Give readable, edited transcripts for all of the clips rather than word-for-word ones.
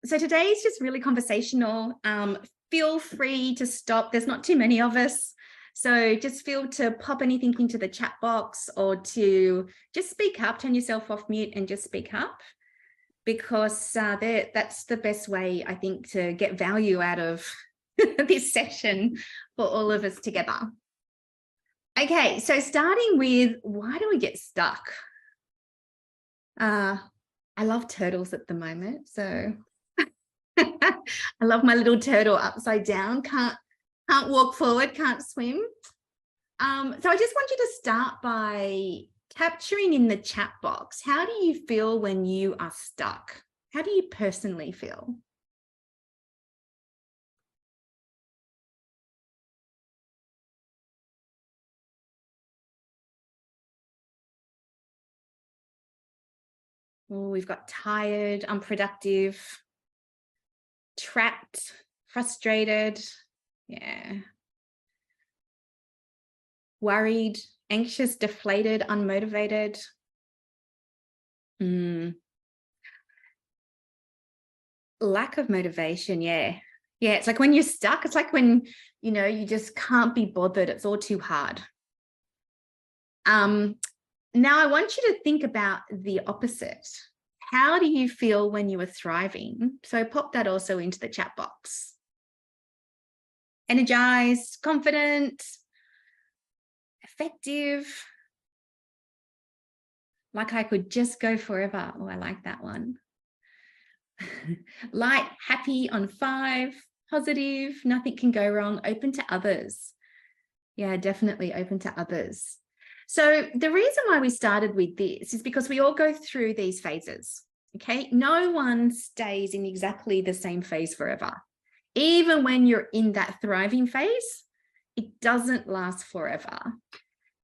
So today is just really conversational. Feel free to stop. There's not too many of us. So just feel to pop anything into the chat box or to just speak up, turn yourself off mute and just speak up, because that's the best way, I think, to get value out of this session for all of us together. Okay, so starting with, why do we get stuck? I love turtles at the moment, so I love my little turtle upside down, can't walk forward, can't swim. So I just want you to start by capturing in the chat box, how do you feel when you are stuck? How do you personally feel? Oh, we've got tired, unproductive, trapped, frustrated, yeah. Worried, anxious, deflated, unmotivated. Lack of motivation, yeah. Yeah, it's like when you're stuck, it's like when, you just can't be bothered. It's all too hard. Now I want you to think about the opposite. How do you feel when you are thriving? So pop that also into the chat box. Energized, confident, effective, like I could just go forever. Oh, I like that one. Light, happy, on 5, positive, nothing can go wrong, open to others. Yeah, definitely open to others. So the reason why we started with this is because we all go through these phases, okay? No one stays in exactly the same phase forever. Even when you're in that thriving phase, it doesn't last forever.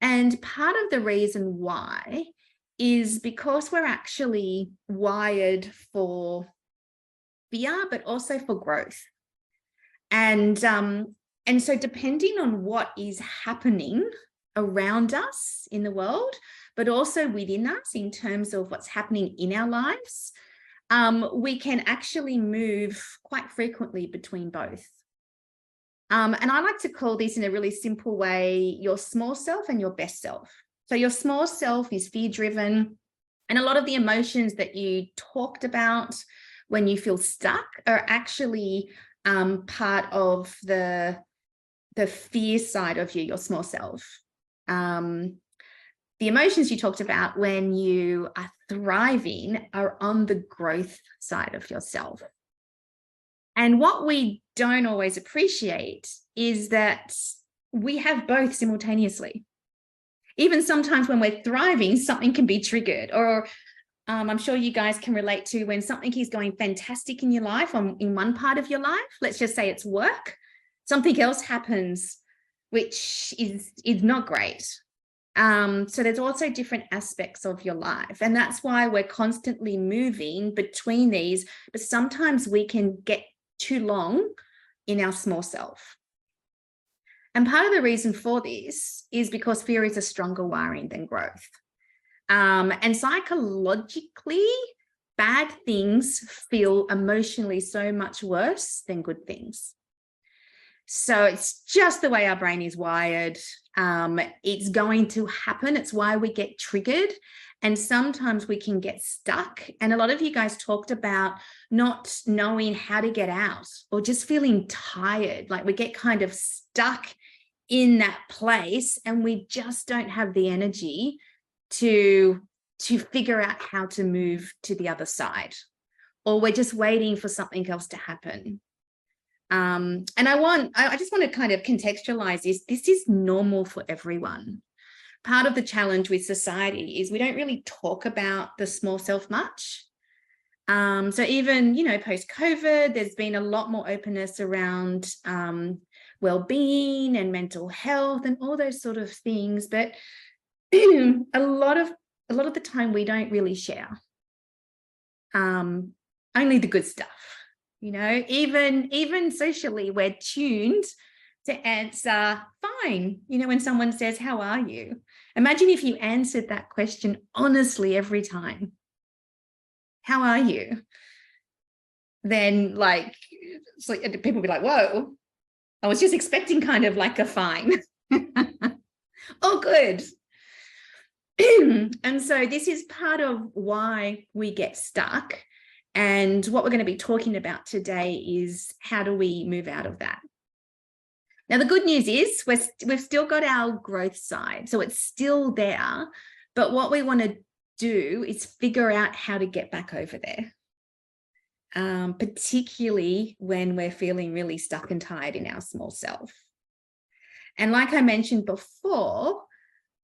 And part of the reason why is because we're actually wired for fear, but also for growth. And so depending on what is happening around us in the world, but also within us in terms of what's happening in our lives, we can actually move quite frequently between both. And I like to call this, in a really simple way, your small self and your best self. So your small self is fear-driven, and a lot of the emotions that you talked about when you feel stuck are actually part of the fear side of you, your small self. The emotions you talked about when you are thriving are on the growth side of yourself. And what we don't always appreciate is that we have both simultaneously. Even sometimes when we're thriving, something can be triggered, or I'm sure you guys can relate to when something is going fantastic in your life, in one part of your life, let's just say it's work, something else happens, which is not great. So there's also different aspects of your life. And that's why we're constantly moving between these, but sometimes we can get too long in our small self. And part of the reason for this is because fear is a stronger wiring than growth. And psychologically, bad things feel emotionally so much worse than good things. So it's just the way our brain is wired. It's going to happen. It's why we get triggered. And sometimes we can get stuck. And a lot of you guys talked about not knowing how to get out, or just feeling tired. Like we get kind of stuck in that place and we just don't have the energy to figure out how to move to the other side, or we're just waiting for something else to happen. And I just want to kind of contextualize this. This is normal for everyone. Part of the challenge with society is we don't really talk about the small self much. So even, post-COVID, there's been a lot more openness around well-being and mental health and all those sort of things. But a lot of the time we don't really share. Only the good stuff. Even socially, we're tuned to answer fine. When someone says, how are you? Imagine if you answered that question honestly every time. How are you? then like, so people will be like, whoa, I was just expecting kind of like a fine. Oh, good. And so this is part of why we get stuck. And what we're going to be talking about today is how do we move out of that? Now, the good news is we've still got our growth side. So it's still there. But what we want to do is figure out how to get back over there. Particularly when we're feeling really stuck and tired in our small self. And like I mentioned before,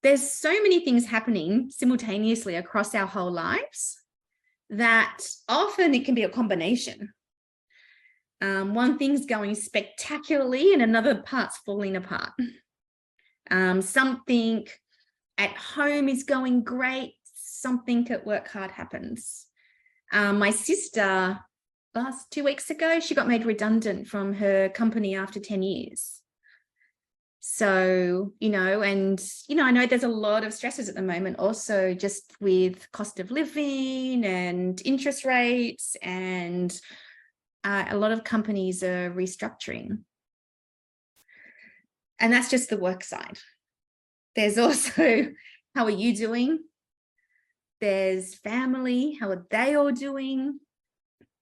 there's so many things happening simultaneously across our whole lives that often it can be a combination. One thing's going spectacularly and another part's falling apart. Something at home is going great, something at work hard happens. My sister, 2 weeks ago, she got made redundant from her company after 10 years. So, I know there's a lot of stresses at the moment also just with cost of living and interest rates, and a lot of companies are restructuring. And that's just the work side. There's also, how are you doing? There's family, how are they all doing?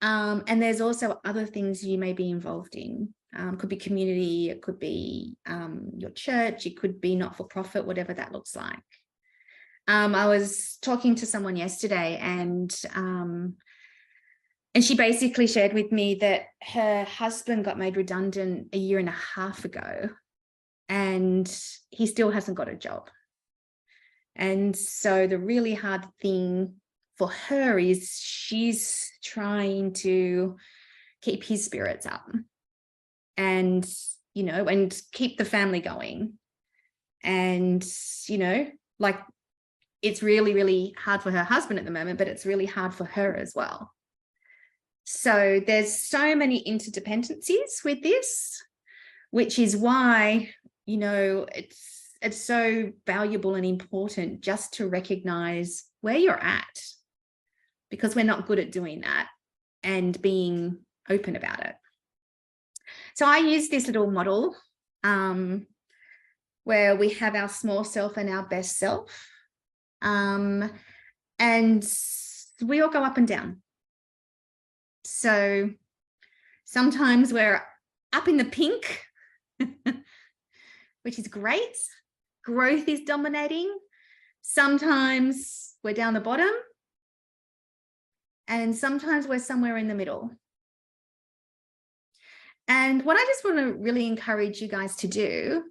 And there's also other things you may be involved in. Could be community, it could be your church, it could be not-for-profit, whatever that looks like. I was talking to someone yesterday and she basically shared with me that her husband got made redundant 1.5 years ago and he still hasn't got a job. And so the really hard thing for her is she's trying to keep his spirits up and, and keep the family going. And, like it's really, really hard for her husband at the moment, but it's really hard for her as well. So there's so many interdependencies with this, which is why, it's so valuable and important just to recognize where you're at, because we're not good at doing that and being open about it. So I use this little model where we have our small self and our best self. And we all go up and down. So sometimes we're up in the pink, which is great. Growth is dominating. Sometimes we're down the bottom. And sometimes we're somewhere in the middle. And what I just want to really encourage you guys to do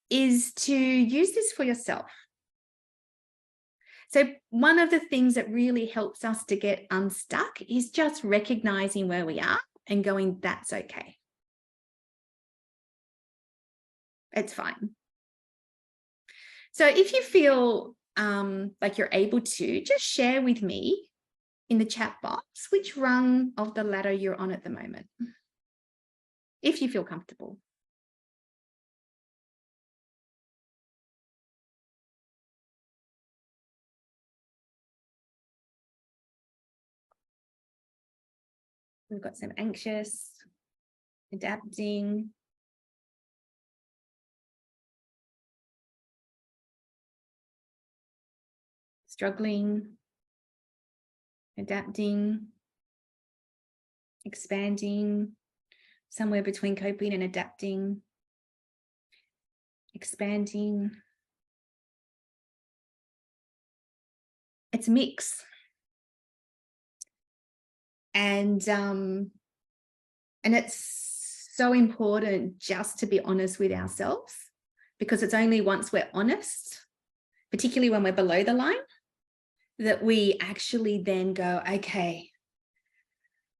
is to use this for yourself. So one of the things that really helps us to get unstuck is just recognizing where we are and going, that's okay. It's fine. So if you feel like you're able to, just share with me in the chat box which rung of the ladder you're on at the moment, if you feel comfortable. We've got some anxious, adapting, struggling, adapting, expanding, somewhere between coping and adapting, expanding. It's a mix. And it's so important just to be honest with ourselves, because it's only once we're honest, particularly when we're below the line, that we actually then go, okay,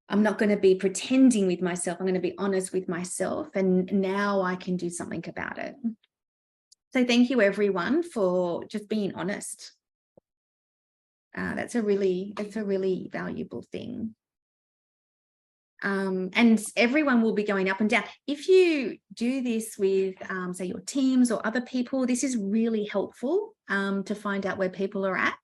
I'm not going to be pretending with myself. I'm going to be honest with myself. And now I can do something about it. So thank you, everyone, for just being honest. That's a really valuable thing. And everyone will be going up and down. If you do this with, say, your teams or other people, this is really helpful to find out where people are at.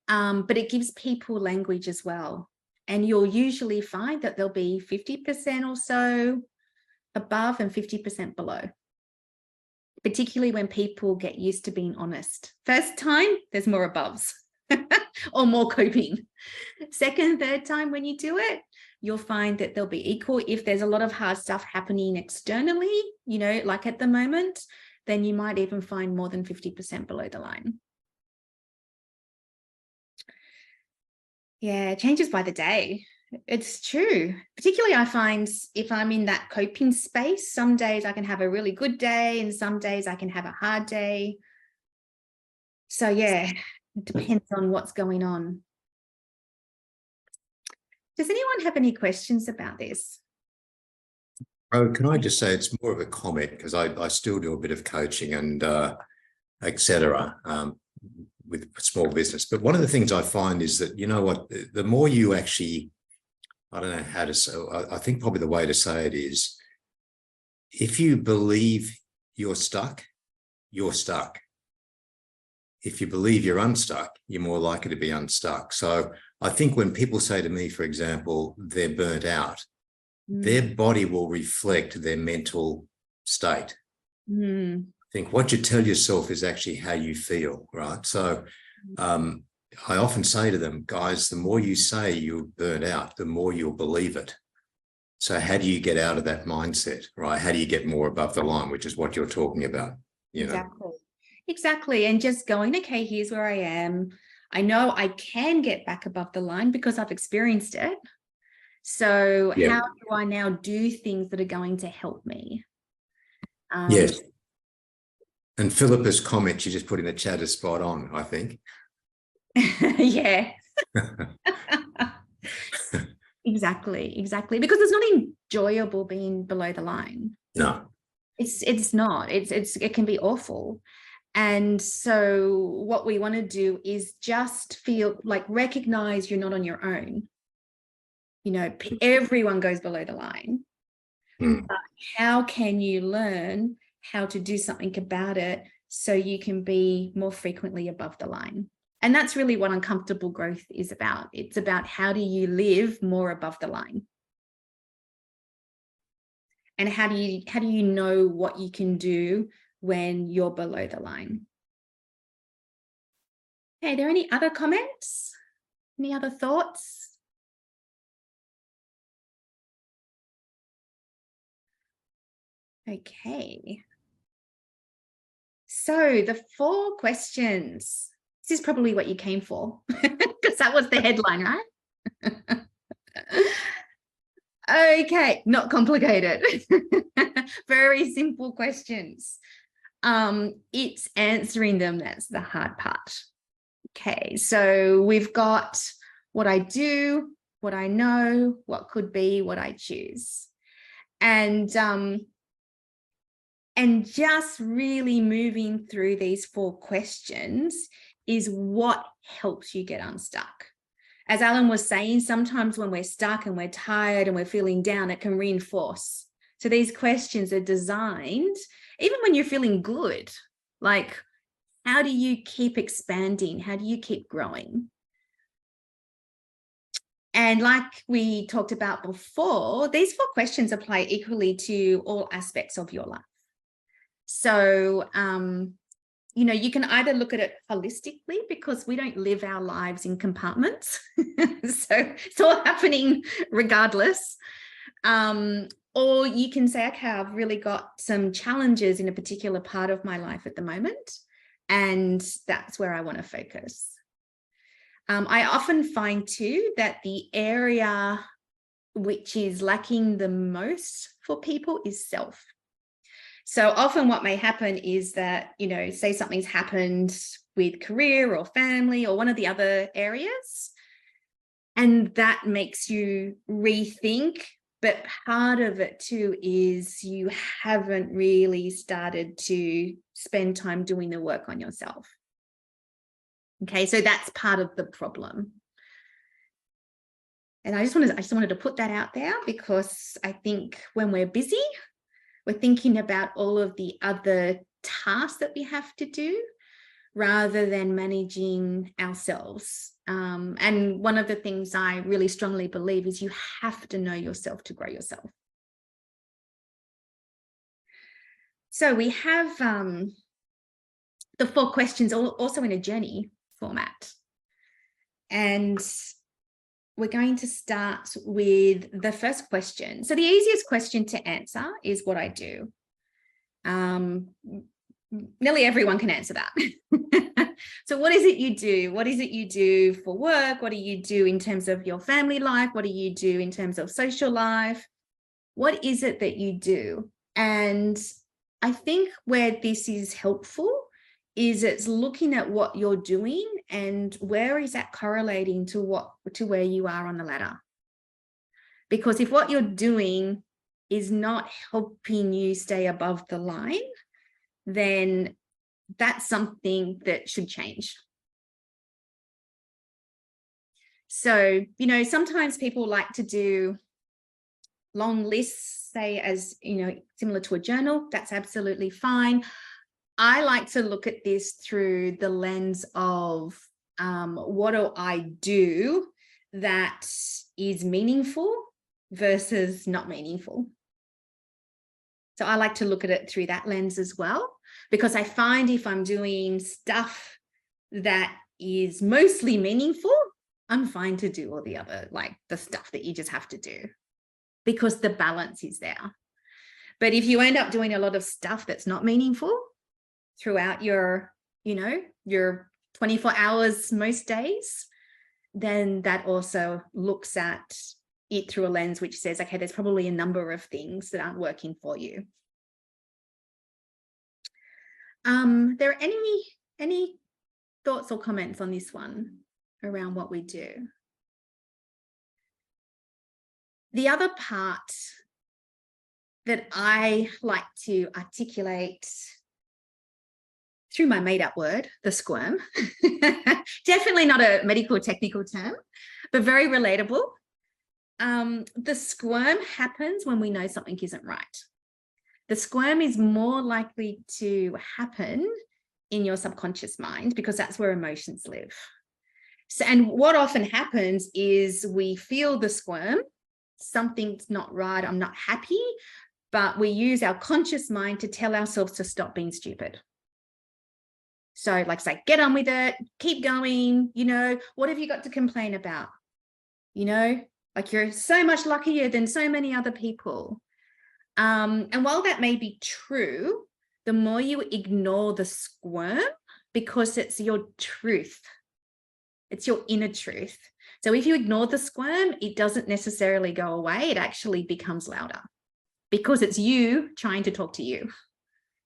But it gives people language as well. And you'll usually find that there'll be 50% or so above and 50% below, particularly when people get used to being honest. First time, there's more aboves or more coping. Second, third time when you do it, you'll find that they'll be equal. If there's a lot of hard stuff happening externally, you know, like at the moment, then you might even find more than 50% below the line. Yeah, it changes by the day. It's true. Particularly I find if I'm in that coping space, some days I can have a really good day and some days I can have a hard day. So yeah, it depends on what's going on. Does anyone have any questions about this? Oh, can I just say it's more of a comment because I still do a bit of coaching and etc. With small business. But one of the things I find is that, you know what, the more you actually, I don't know how to say, I think probably the way to say it is, if you believe you're stuck, you're stuck. If you believe you're unstuck, you're more likely to be unstuck. So I think when people say to me, for example, they're burnt out, their body will reflect their mental state. I think what you tell yourself is actually how you feel, right? So I often say to them, guys, the more you say you're burnt out, the more you'll believe it. So how do you get out of that mindset, right? How do you get more above the line, which is what you're talking about, you know? Exactly. And just going, okay, here's where I am. I know I can get back above the line because I've experienced it. So how do I now do things that are going to help me? Yes. And Philippa's comment you just put in the chat is spot on, I think. Yeah. Exactly. Because it's not enjoyable being below the line. No. It's not. It can be awful. And so what we want to do is just feel like recognize you're not on your own. You know, everyone goes below the line. But how can you learn how to do something about it so you can be more frequently above the line? And that's really what uncomfortable growth is about. It's about how do you live more above the line? And how do you know what you can do when you're below the line? Okay, are there any other comments? Any other thoughts? Okay. So the 4 questions. This is probably what you came for because that was the headline, right? Okay, not complicated. Very simple questions. It's answering them that's the hard part. Okay, so we've got what I do, what I know, what could be, what I choose. And just really moving through these 4 questions is what helps you get unstuck. As Alan was saying, sometimes when we're stuck and we're tired and we're feeling down, it can reinforce. So these questions are designed, even when you're feeling good, like how do you keep expanding? How do you keep growing? And like we talked about before, these 4 questions apply equally to all aspects of your life. So, you know, you can either look at it holistically because we don't live our lives in compartments. So it's all happening regardless. Or you can say, okay, I've really got some challenges in a particular part of my life at the moment, and that's where I want to focus. I often find too that the area which is lacking the most for people is self. So often what may happen is that, you know, say something's happened with career or family or one of the other areas, and that makes you rethink. But part of it too is you haven't really started to spend time doing the work on yourself. Okay, so that's part of the problem. And I just wanted to put that out there because I think when we're busy, we're thinking about all of the other tasks that we have to do rather than managing ourselves. And one of the things I really strongly believe is you have to know yourself to grow yourself. So we have the 4 questions also in a journey format. And we're going to start with the first question. So the easiest question to answer is what I do. Nearly everyone can answer that. So what is it you do? What is it you do for work? What do you do in terms of your family life? What do you do in terms of social life? What is it that you do? And I think where this is helpful is it's looking at what you're doing and where is that correlating to where you are on the ladder. Because if what you're doing is not helping you stay above the line, then that's something that should change. So, you know, sometimes people like to do long lists, say, as, you know, similar to a journal. That's absolutely fine. I like to look at this through the lens of what do I do that is meaningful versus not meaningful. So I like to look at it through that lens as well, because I find if I'm doing stuff that is mostly meaningful, I'm fine to do all the other, like the stuff that you just have to do, because the balance is there. But if you end up doing a lot of stuff that's not meaningful throughout your, you know, your 24 hours most days, then that also looks at it through a lens which says, okay, there's probably a number of things that aren't working for you. There are any thoughts or comments on this one around what we do? The other part that I like to articulate through my made-up word, the squirm, definitely not a medical technical term, but very relatable. The squirm happens when we know something isn't right. The squirm is more likely to happen in your subconscious mind because that's where emotions live. So, and what often happens is we feel the squirm, something's not right, I'm not happy, but we use our conscious mind to tell ourselves to stop being stupid. So like say, get on with it, keep going, you know, what have you got to complain about? You know, like you're so much luckier than so many other people. And while that may be true, the more you ignore the squirm, because it's your truth, it's your inner truth. So if you ignore the squirm, it doesn't necessarily go away. It actually becomes louder because it's you trying to talk to you.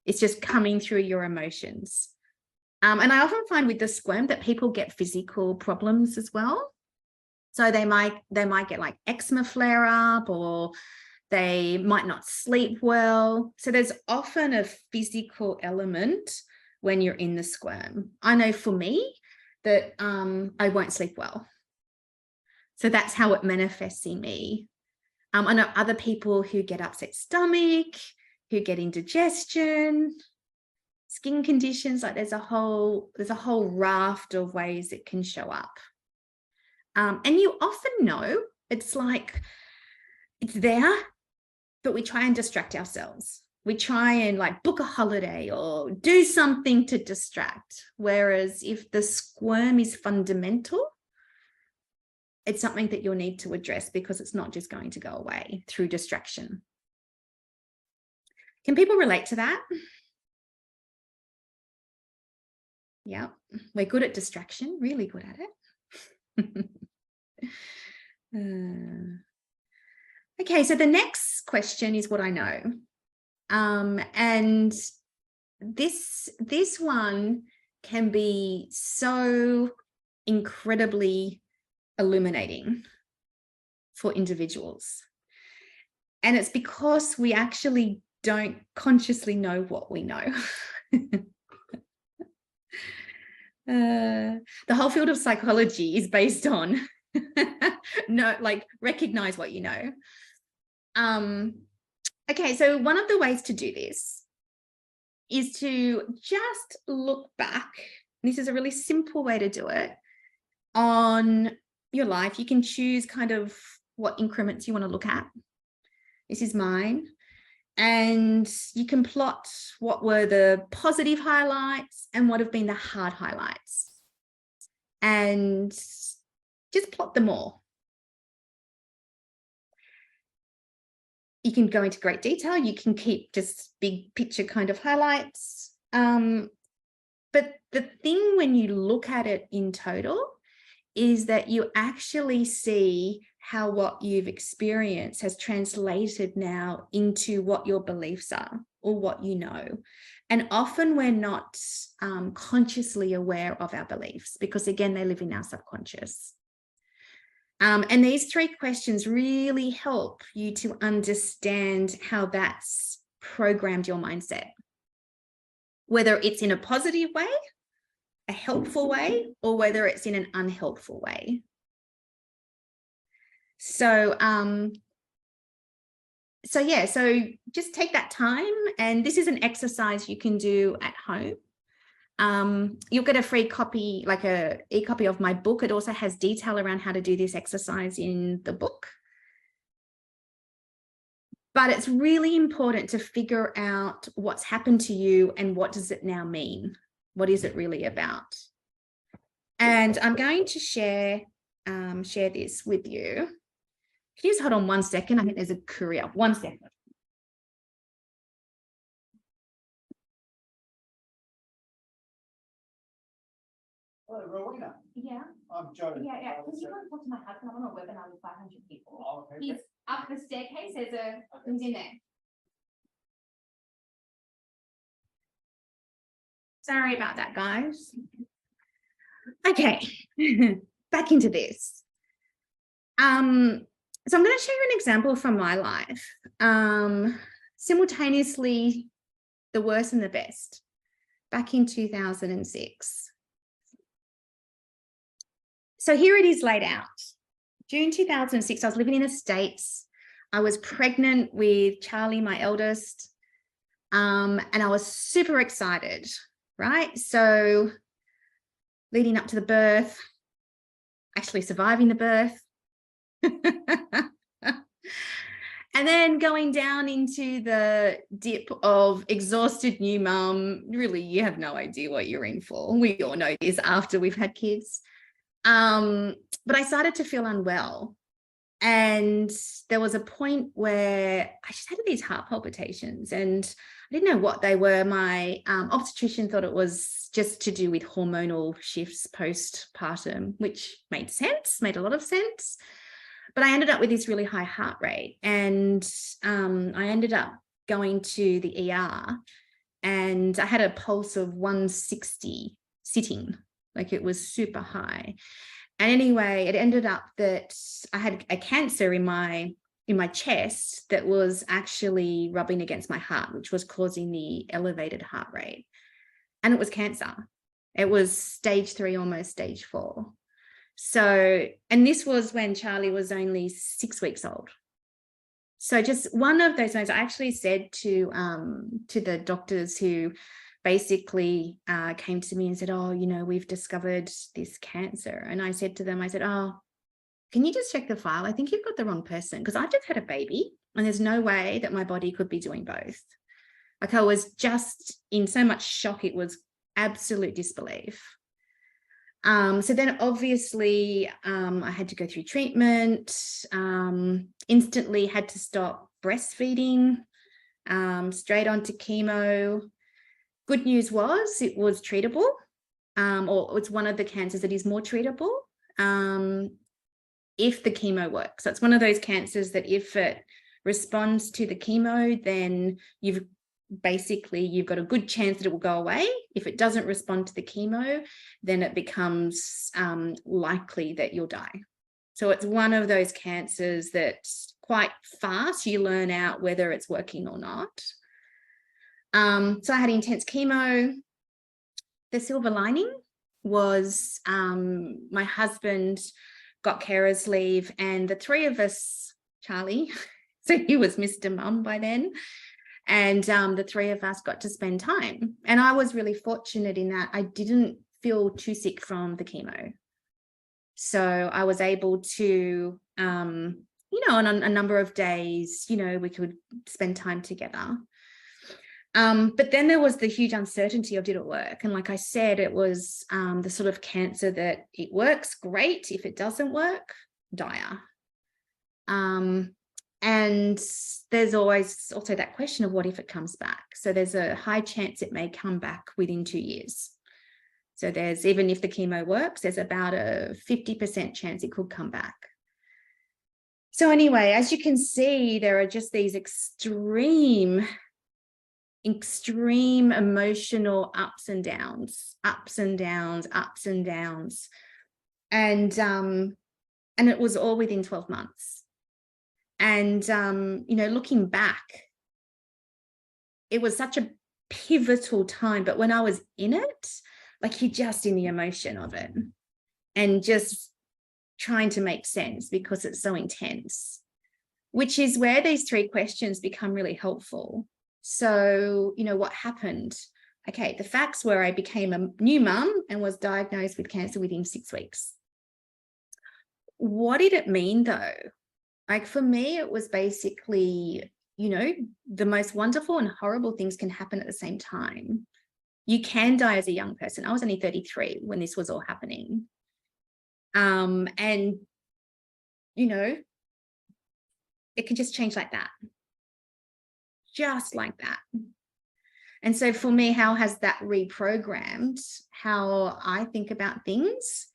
It's just coming through your emotions. And I often find with the squirm that people get physical problems as well. So they might get like eczema flare up, or they might not sleep well. So there's often a physical element when you're in the squirm. I know for me that I won't sleep well. So that's how it manifests in me. I know other people who get upset stomach, who get indigestion, skin conditions, like there's a whole raft of ways it can show up. And you often know it's like it's there, but we try and distract ourselves. We try and like book a holiday or do something to distract. Whereas if the squirm is fundamental, it's something that you'll need to address because it's not just going to go away through distraction. Can people relate to that? Yeah, we're good at distraction, really good at it. Okay, so the next question is what I know. And this one can be so incredibly illuminating for individuals. And it's because we actually don't consciously know what we know. The whole field of psychology is based on recognize what you know. Okay, so one of the ways to do this is to just look back this is a really simple way to do it, on your life. You can choose kind of what increments you want to look at. This is mine. And you can plot what were the positive highlights and what have been the hard highlights. And just plot them all. You can go into great detail. You can keep just big picture kind of highlights. But the thing when you look at it in total is that you actually see how what you've experienced has translated now into what your beliefs are or what you know. And often we're not consciously aware of our beliefs because, again, they live in our subconscious. And these 3 questions really help you to understand how that's programmed your mindset, whether it's in a positive way, a helpful way, or whether it's in an unhelpful way. So just take that time, and this is an exercise you can do at home. You'll get a free copy, like a e-copy of my book. It also has detail around how to do this exercise in the book. But it's really important to figure out what's happened to you and what does it now mean? What is it really about? And I'm going to share this with you. Can you just hold on 1 second? I think there's a courier. 1 second. Hello, Rowena. Yeah. I'm Joe. Yeah. Because you want to talk to my husband. I'm on a webinar with 500 people. Oh, okay. He's up the staircase. He's in there. Sorry about that, guys. Okay, back into this. So I'm going to share an example from my life. Simultaneously, the worst and the best. Back in 2006. So here it is laid out. June 2006, I was living in the States. I was pregnant with Charlie, my eldest, and I was super excited, right? So leading up to the birth, actually surviving the birth, and then going down into the dip of exhausted new mum. Really, you have no idea what you're in for. We all know this after we've had kids. But I started to feel unwell. And there was a point where I just had these heart palpitations and I didn't know what they were. My obstetrician thought it was just to do with hormonal shifts postpartum, which made a lot of sense. But I ended up with this really high heart rate, and I ended up going to the ER, and I had a pulse of 160 sitting, like it was super high. And anyway, it ended up that I had a cancer in my chest that was actually rubbing against my heart, which was causing the elevated heart rate. And it was cancer. It was stage 3, almost stage 4. So, and this was when Charlie was only 6 weeks old. So just one of those moments, I actually said to the doctors who basically came to me and said, oh, we've discovered this cancer. And I said to them, oh, can you just check the file? I think you've got the wrong person, because I just had a baby and there's no way that my body could be doing both. Like, I was just in so much shock. It was absolute disbelief. So then obviously I had to go through treatment, instantly had to stop breastfeeding, straight onto chemo. Good news was it was treatable, or it's one of the cancers that is more treatable if the chemo works. So it's one of those cancers that if it responds to the chemo, then you've got a good chance that it will go away. If it doesn't respond to the chemo, then it becomes likely that you'll die. So it's one of those cancers that quite fast you learn out whether it's working or not. So I had intense chemo. The silver lining was my husband got carer's leave, and the 3 of us, Charlie, so he was Mr. Mum by then, and the 3 of us got to spend time. And I was really fortunate in that I didn't feel too sick from the chemo. So I was able to, on a number of days, we could spend time together. But then there was the huge uncertainty of, did it work? And like I said, it was the sort of cancer that it works great. If it doesn't work, dire. And there's always also that question of what if it comes back? So there's a high chance it may come back within 2 years. So there's, even if the chemo works, there's about a 50% chance it could come back. So anyway, as you can see, there are just these extreme emotional ups and downs. And it was all within 12 months. And, looking back, it was such a pivotal time. But when I was in it, like, you're just in the emotion of it and just trying to make sense because it's so intense, which is where these 3 questions become really helpful. So, what happened? Okay, the facts were I became a new mum and was diagnosed with cancer within 6 weeks. What did it mean though? Like, for me, it was basically, the most wonderful and horrible things can happen at the same time. You can die as a young person. I was only 33 when this was all happening. And, it can just change like that. Just like that. And so for me, how has that reprogrammed how I think about things?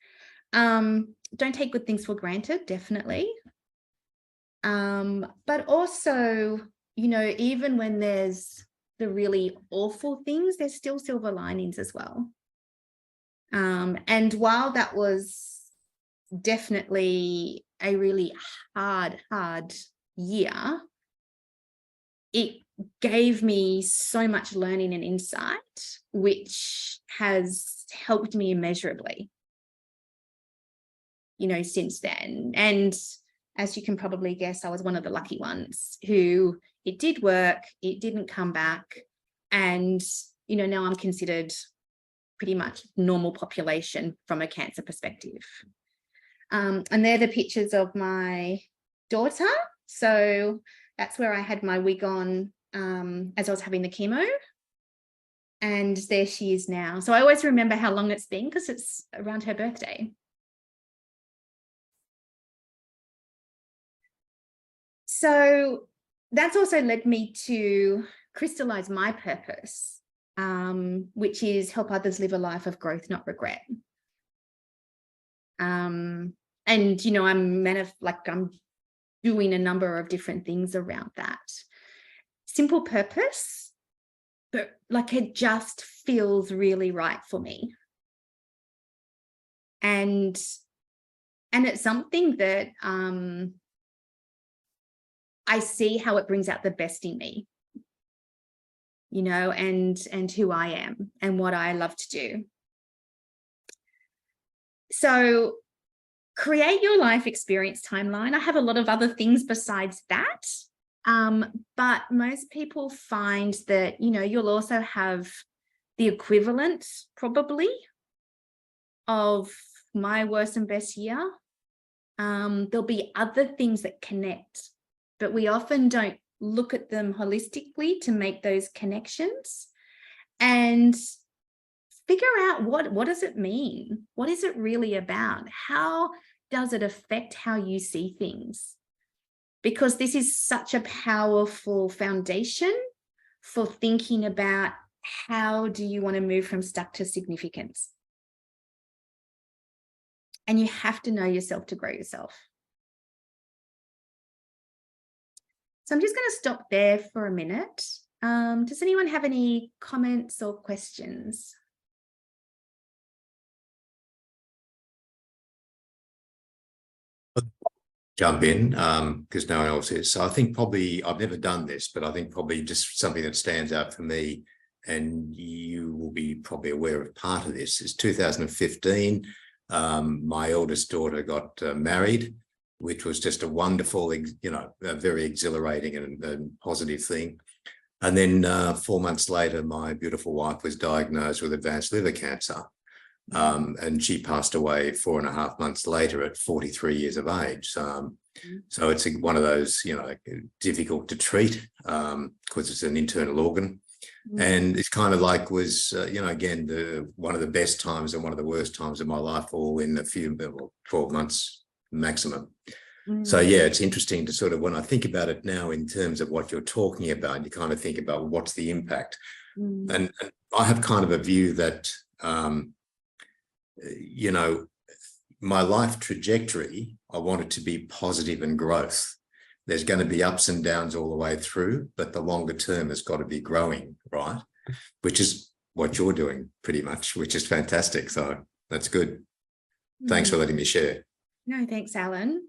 Don't take good things for granted, definitely. But also, even when there's the really awful things, there's still silver linings as well. And while that was definitely a really hard year, it gave me so much learning and insight, which has helped me immeasurably, since then. And as you can probably guess, I was one of the lucky ones who it did work, it didn't come back. And, now I'm considered pretty much normal population from a cancer perspective. And they're the pictures of my daughter. So that's where I had my wig on as I was having the chemo. And there she is now. So I always remember how long it's been because it's around her birthday. So that's also led me to crystallize my purpose, which is help others live a life of growth, not regret. And, I'm doing a number of different things around that. Simple purpose, but like it just feels really right for me. And it's something that I see how it brings out the best in me, and who I am and what I love to do. So create your life experience timeline. I have a lot of other things besides that. But most people find that, you'll also have the equivalent probably of my worst and best year. There'll be other things that connect, but we often don't look at them holistically to make those connections and figure out what does it mean? What is it really about? How does it affect how you see things? Because this is such a powerful foundation for thinking about how do you want to move from stuck to significance. And you have to know yourself to grow yourself. So I'm just going to stop there for a minute. Does anyone have any comments or questions? Jump in because no one else is. So I think probably I've never done this, but I think probably just something that stands out for me, and you will be probably aware of part of this, is 2015. My eldest daughter got married, which was just a wonderful, a very exhilarating and positive thing. And then 4 months later, my beautiful wife was diagnosed with advanced liver cancer, And she passed away 4.5 months later at 43 years of age. So it's one of those, difficult to treat because it's an internal organ. And it's kind of like was, again, one of the best times and one of the worst times of my life, all in a few, 12 months maximum. So, yeah, it's interesting to sort of, when I think about it now in terms of what you're talking about, you kind of think about what's the impact. And I have kind of a view that, my life trajectory, I want it to be positive and growth. There's going to be ups and downs all the way through, but the longer term has got to be growing, right? Which is what you're doing pretty much, which is fantastic. So that's good. Thanks for letting me share. No, thanks, Alan.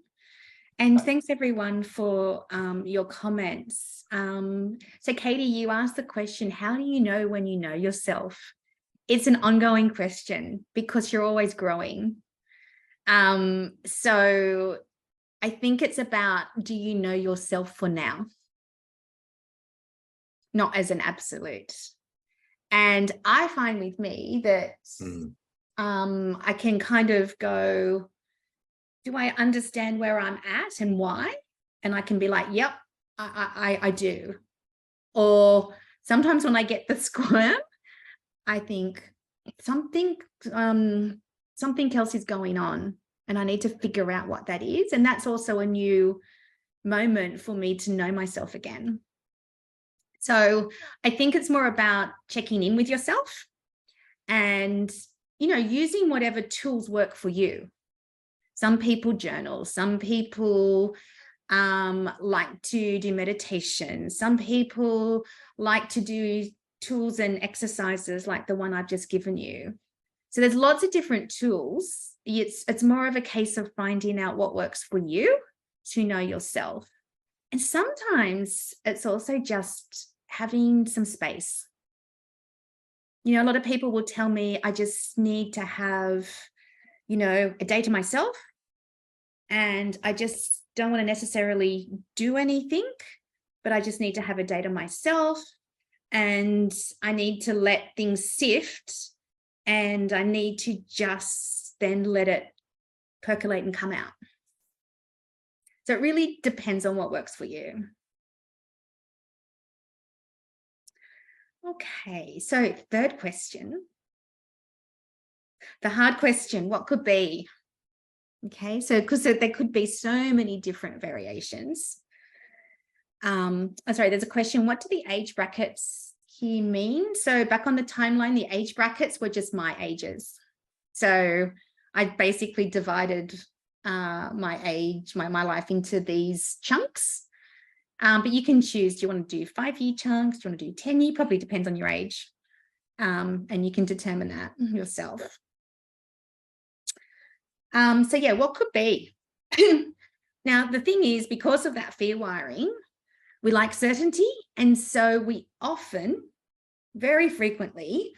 And thanks everyone for your comments. So Katie, you asked the question, how do you know when you know yourself? It's an ongoing question because you're always growing. So I think it's about, do you know yourself for now? Not as an absolute. And I find with me that I can kind of go, do I understand where I'm at and why? And I can be like, yep, I do. Or sometimes when I get the squirm, I think something else is going on and I need to figure out what that is. And that's also a new moment for me to know myself again. So I think it's more about checking in with yourself and, using whatever tools work for you. Some people journal, some people like to do meditation. Some people like to do tools and exercises like the one I've just given you. So there's lots of different tools. It's more of a case of finding out what works for you to know yourself. And sometimes it's also just having some space. A lot of people will tell me, I just need to have, a day to myself. And I just don't want to necessarily do anything, but I just need to have a day to myself. And I need to let things sift. And I need to just then let it percolate and come out. So it really depends on what works for you. Okay, so third question. The hard question, what could be? Okay, so because there could be so many different variations. Sorry, there's a question, what do the age brackets here mean? So back on the timeline, the age brackets were just my ages. So I basically divided my age, my life into these chunks. But you can choose, do you want to do 5-year chunks? Do you want to do 10-year? Probably depends on your age. And you can determine that yourself. So yeah, what could be? Now, the thing is, because of that fear wiring, we like certainty. And so we often, very frequently,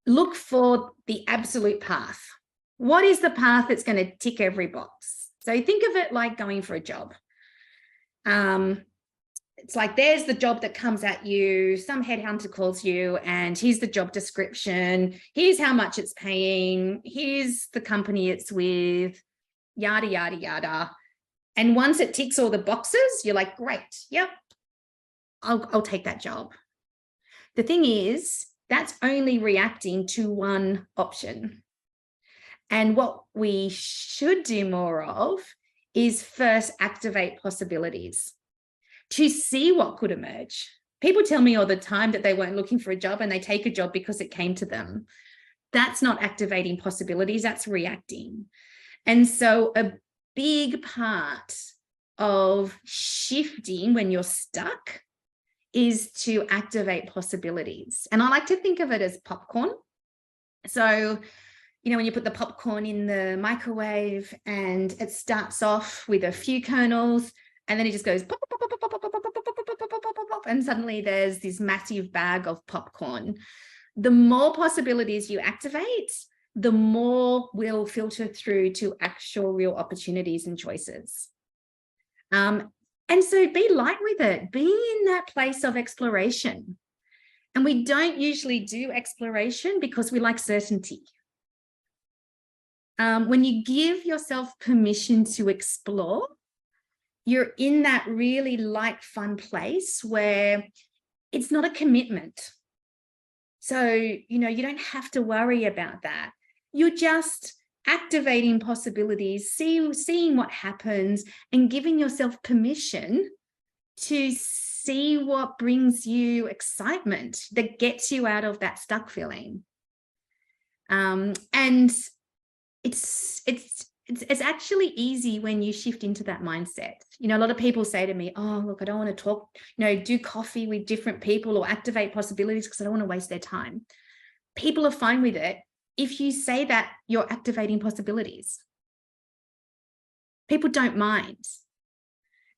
look for the absolute path. What is the path that's going to tick every box? So think of it like going for a job. It's like there's the job that comes at you, some headhunter calls you, and here's the job description, here's how much it's paying, here's the company it's with, yada, yada, yada. And once it ticks all the boxes, you're like, great, yep, I'll take that job. The thing is, that's only reacting to one option. And what we should do more of is first activate possibilities to see what could emerge. People tell me all the time that they weren't looking for a job and they take a job because it came to them. That's not activating possibilities, that's reacting. And so a big part of shifting when you're stuck is to activate possibilities. And I like to think of it as popcorn. So, when you put the popcorn in the microwave and it starts off with a few kernels, and then it just goes pop, pop, pop, pop, pop, pop, pop, pop, pop, pop, and suddenly there's this massive bag of popcorn. The more possibilities you activate, the more will filter through to actual real opportunities and choices. And so be light with it. Be in that place of exploration. And we don't usually do exploration because we like certainty. When you give yourself permission to explore, you're in that really light, fun place where it's not a commitment. So, you know, you don't have to worry about that. You're just activating possibilities, seeing what happens, and giving yourself permission to see what brings you excitement that gets you out of that stuck feeling. And it's actually easy when you shift into that mindset. You know, a lot of people say to me, oh, look, I don't want to talk, you know, do coffee with different people or activate possibilities because I don't want to waste their time. People are fine with it if you say that you're activating possibilities. People don't mind.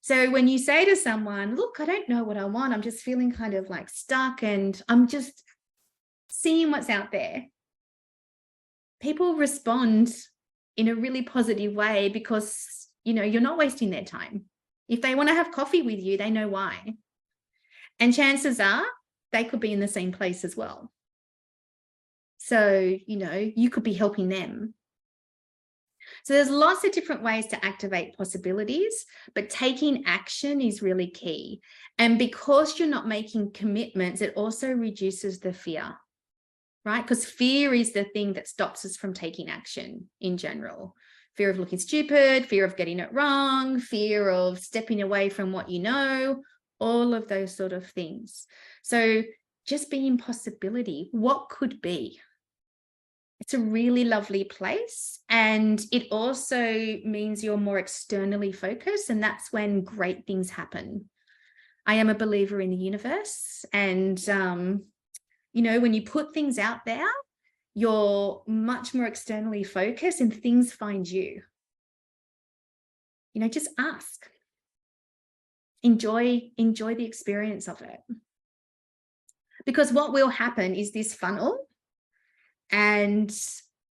So when you say to someone, look, I don't know what I want, I'm just feeling kind of like stuck and I'm just seeing what's out there, people respond in a really positive way because, you know, you're not wasting their time. If they want to have coffee with you, they know why. And chances are they could be in the same place as well. So, you know, you could be helping them. So there's lots of different ways to activate possibilities, but taking action is really key. And because you're not making commitments, it also reduces the fear, right? Because fear is the thing that stops us from taking action in general. Fear of looking stupid, fear of getting it wrong, fear of stepping away from what you know, all of those sort of things. So just being possibility, what could be? It's a really lovely place. And it also means you're more externally focused. And that's when great things happen. I am a believer in the universe. And, you know, when you put things out there, you're much more externally focused and things find you. You know, just ask. Enjoy the experience of it. Because what will happen is this funnel. And,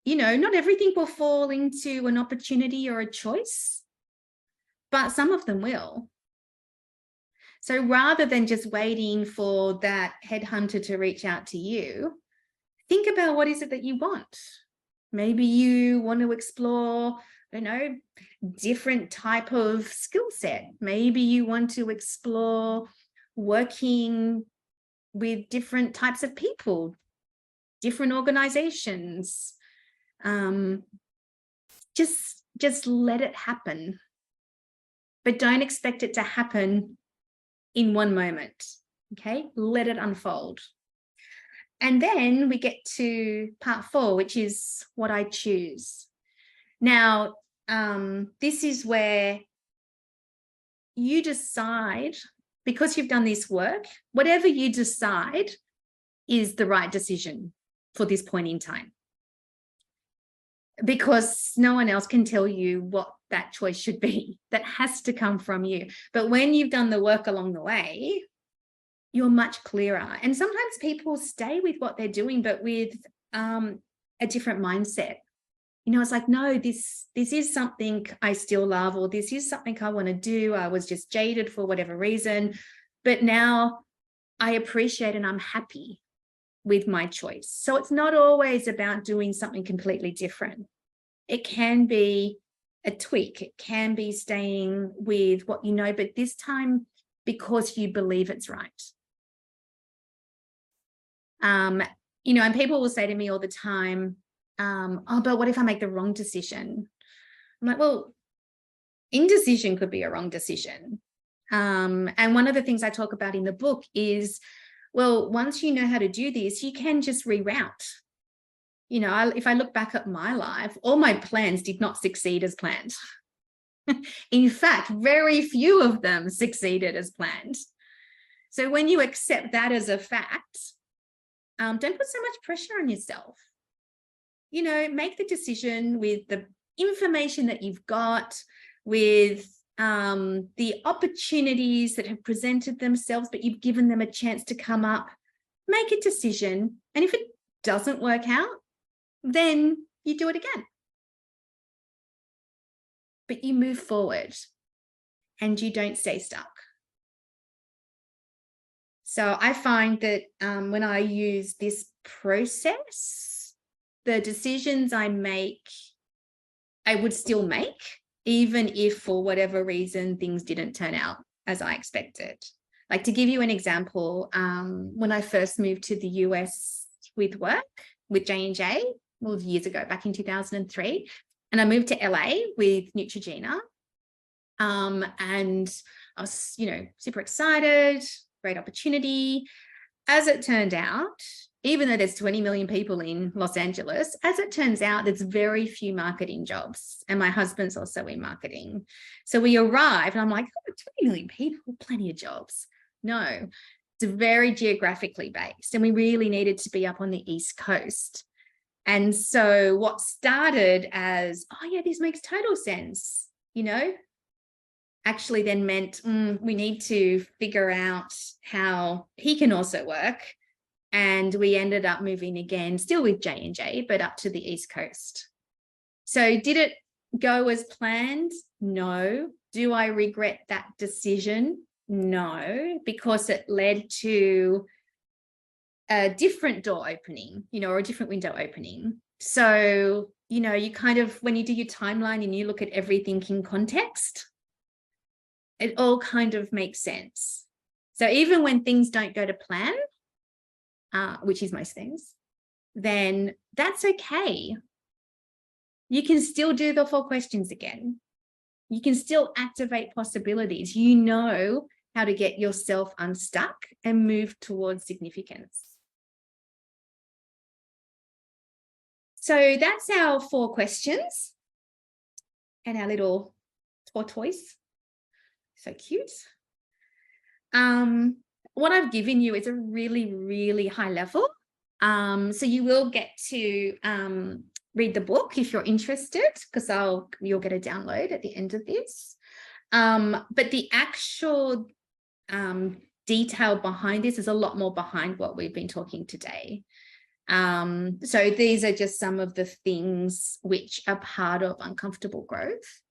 you know, not everything will fall into an opportunity or a choice, but some of them will. So rather than just waiting for that headhunter to reach out to you, think about what is it that you want. Maybe you want to explore, I don't know, different type of skill set. Maybe you want to explore working with different types of people, different organizations. Just let it happen, but don't expect it to happen in one moment. Okay, let it unfold. And then we get to part 4, which is what I choose. Now, this is where you decide, because you've done this work, whatever you decide is the right decision for this point in time, because no one else can tell you what that choice should be. That has to come from you. But when you've done the work along the way, you're much clearer. And sometimes people stay with what they're doing, but with a different mindset. You know, it's like, no, this is something I still love, or this is something I want to do. I was just jaded for whatever reason, but now I appreciate and I'm happy with my choice. So it's not always about doing something completely different. It can be a tweak. It can be staying with what you know, but this time because you believe it's right. You know, and people will say to me all the time, oh, but what if I make the wrong decision? I'm like, well, indecision could be a wrong decision. And one of the things I talk about in the book is, well, once you know how to do this, you can just reroute. You know, if I look back at my life, all my plans did not succeed as planned. In fact, very few of them succeeded as planned. So when you accept that as a fact, don't put so much pressure on yourself. You know, make the decision with the information that you've got, with the opportunities that have presented themselves, but you've given them a chance to come up. Make a decision. And if it doesn't work out, then you do it again. But you move forward and you don't stay stuck. So I find that when I use this process, the decisions I make I would still make, even if for whatever reason things didn't turn out as I expected. Like, to give you an example, when I first moved to the US with work with J&J, well, years ago, back in 2003, and I moved to LA with Neutrogena, and I was, you know, super excited, great opportunity. As it turned out, even though there's 20 million people in Los Angeles, as it turns out, there's very few marketing jobs. And my husband's also in marketing. So we arrived and I'm like, oh, 20 million people, plenty of jobs. No, it's very geographically based. And we really needed to be up on the East Coast. And so what started as, oh yeah, this makes total sense, you know, actually then meant we need to figure out how he can also work. And we ended up moving again, still with J&J, but up to the East Coast. So did it go as planned? No. Do I regret that decision? No, because it led to a different door opening, you know, or a different window opening. So, you know, you kind of, when you do your timeline and you look at everything in context, it all kind of makes sense. So even when things don't go to plan, which is most things, then that's okay. You can still do the 4 questions again. You can still activate possibilities. You know how to get yourself unstuck and move towards significance. So that's our 4 questions and our little tortoise. So cute. What I've given you is a really, really high level. So you will get to read the book if you're interested, because you'll get a download at the end of this. But the actual detail behind this is a lot more behind what we've been talking today. So these are just some of the things which are part of uncomfortable growth.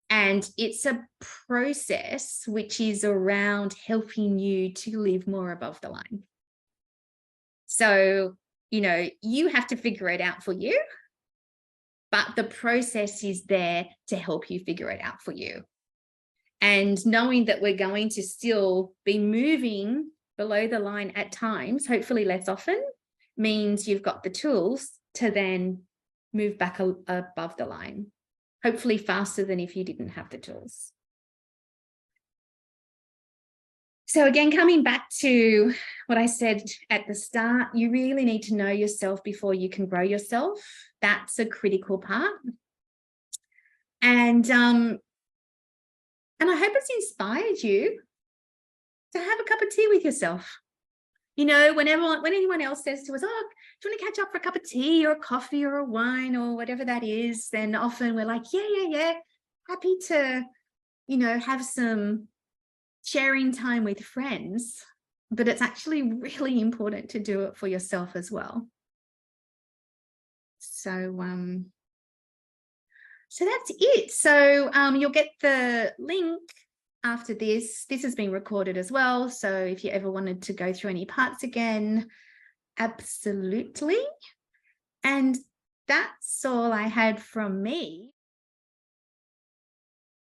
And it's a process which is around helping you to live more above the line. So, you know, you have to figure it out for you, but the process is there to help you figure it out for you. And knowing that we're going to still be moving below the line at times, hopefully less often, means you've got the tools to then move back above the line. Hopefully faster than if you didn't have the tools. So again, coming back to what I said at the start, you really need to know yourself before you can grow yourself. That's a critical part. And I hope it's inspired you to have a cup of tea with yourself. You know, when anyone else says to us, oh, do you want to catch up for a cup of tea or a coffee or a wine or whatever that is, then often we're like, yeah, happy to, you know, have some sharing time with friends. But it's actually really important to do it for yourself as well. So that's it. So you'll get the link after this. This has been recorded as well. So if you ever wanted to go through any parts again, absolutely. And that's all I had from me.